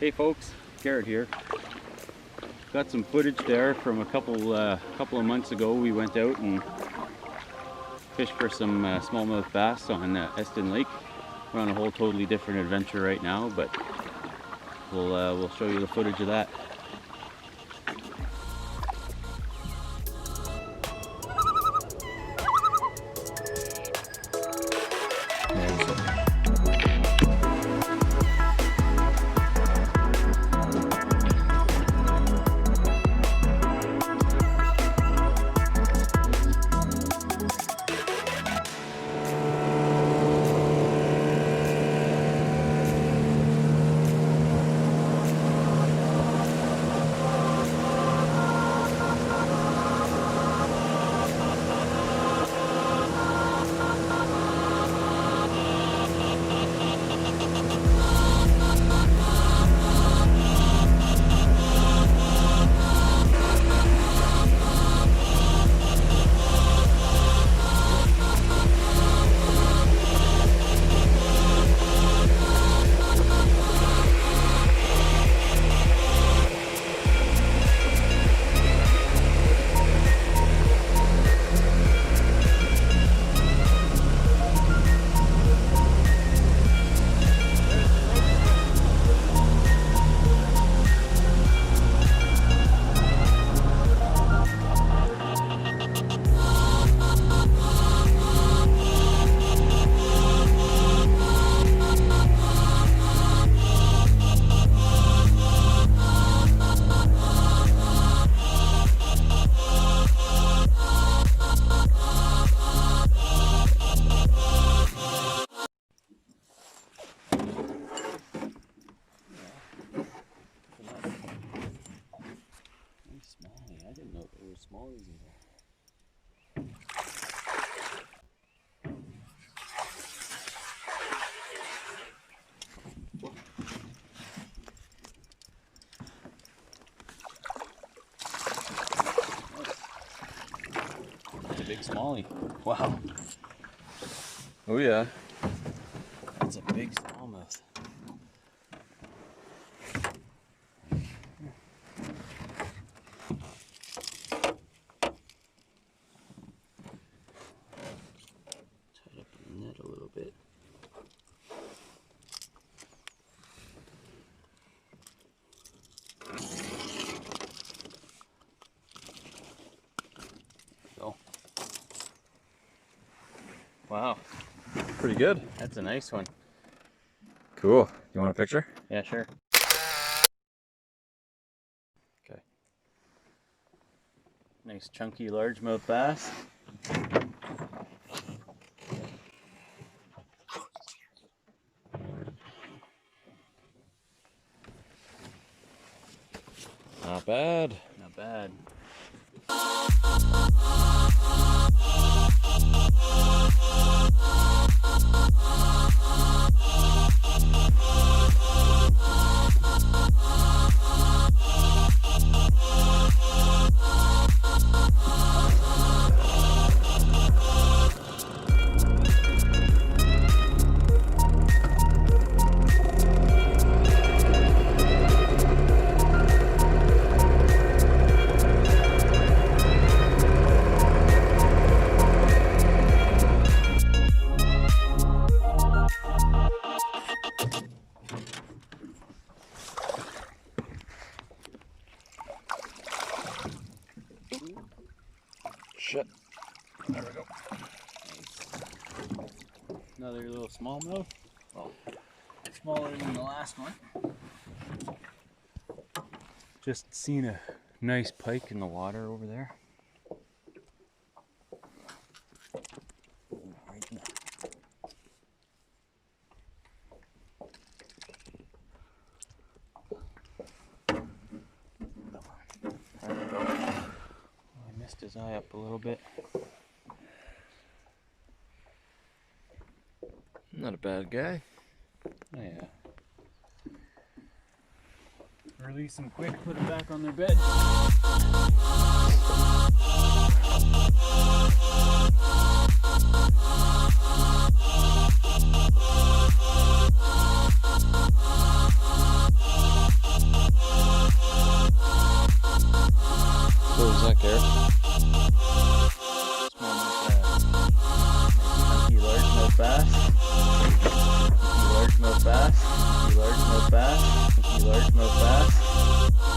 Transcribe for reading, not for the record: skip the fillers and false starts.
Hey folks, Garrett here. Got some footage there from a couple of months ago. We went out and fished for some smallmouth bass on Esten Lake. We're on a whole totally different adventure right now, but we'll show you the footage of that. I didn't know there were smallies in there. That's a big smallie. Wow. Oh yeah. That's a big smallmouth. A little bit. Go. Wow. Pretty good. That's a nice one. Cool. You want a picture? Yeah, sure. Okay. Nice chunky largemouth bass. Not bad. Not bad. Shit. There we go. Nice. Another little smallmouth. Well, smaller than the last one. Just seen a nice pike in the water over there. Right in the his eye up a little bit. Not a bad guy. Oh yeah. Release them quick, put them back on their bed. What was that, Garrett? Smallmouth bass. Largemouth bass. Largemouth bass. Largemouth bass. Largemouth bass.